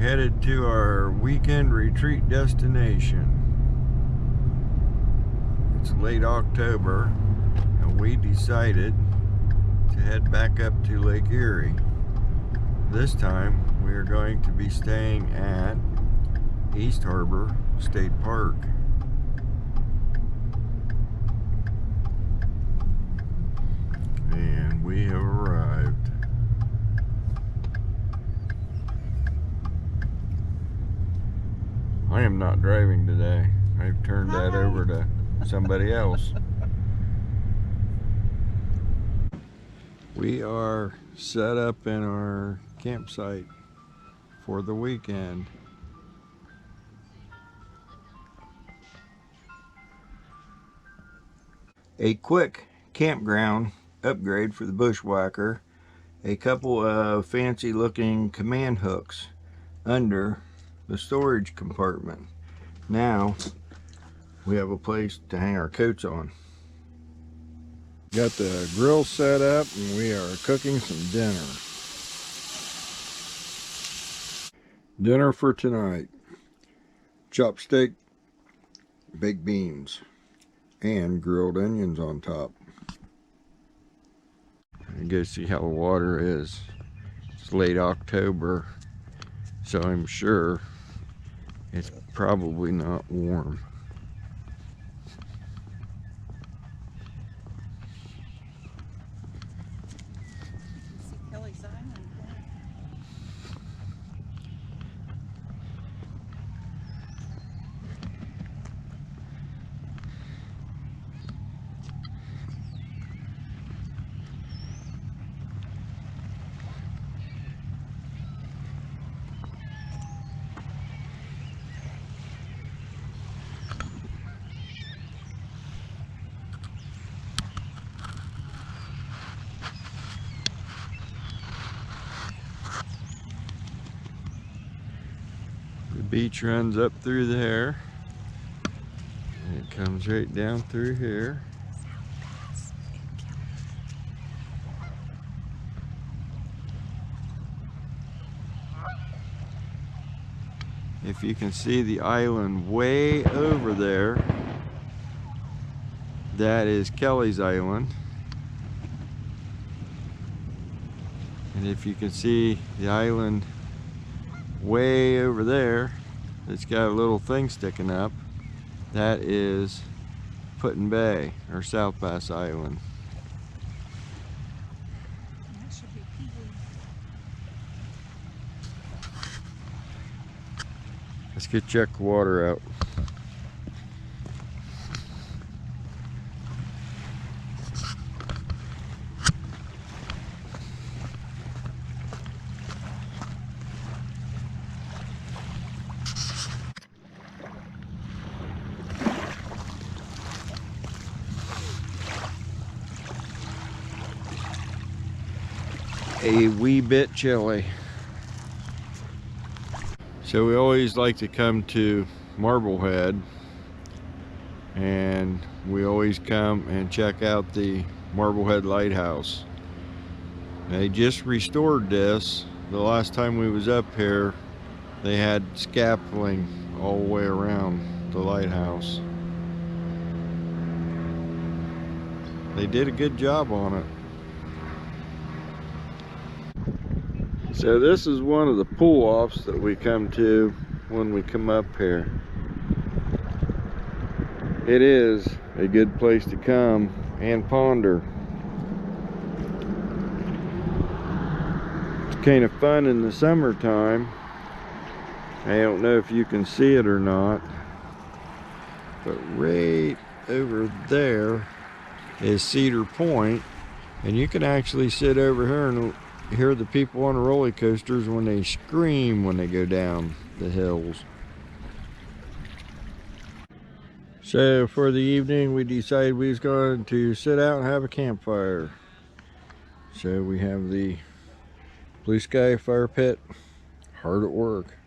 headed to our weekend retreat destination. It's late October and we decided to head back up to Lake Erie. This time we are going to be staying at East Harbor State Park. And we have arrived. I am not driving today. I've turned that over to somebody else. We are set up in our campsite for the weekend. A quick campground upgrade for the bushwhacker. A couple of fancy looking command hooks under the storage compartment. Now we have a place to hang our coats on. Got the grill set up and we are cooking some dinner. Dinner for tonight: chopped steak, baked beans, and grilled onions on top. And go see how the water is. It's late October, so I'm sure it's probably not warm. The beach runs up through there and it comes right down through here. If you can see the island way over there, that is Kelly's Island. And if you can see the island way over there, it's got a little thing sticking up, that is Put-in Bay, or South Bass Island. That should be Pee-wee. Let's go check the water out. A wee bit chilly. So we always like to come to Marblehead, and we always come and check out the Marblehead Lighthouse. They just restored this. The last time we was up here, they had scaffolding all the way around the lighthouse. They did a good job on it. So this is one of the pull-offs that we come to when we come up here. It is a good place to come and ponder. It's kind of fun in the summertime. I don't know if you can see it or not, but right over there is Cedar Point, and you can actually sit over here and hear the people on the roller coasters when they scream when they go down the hills. So for the evening we decided we was going to sit out and have a campfire. So we have the blue sky fire pit hard at work.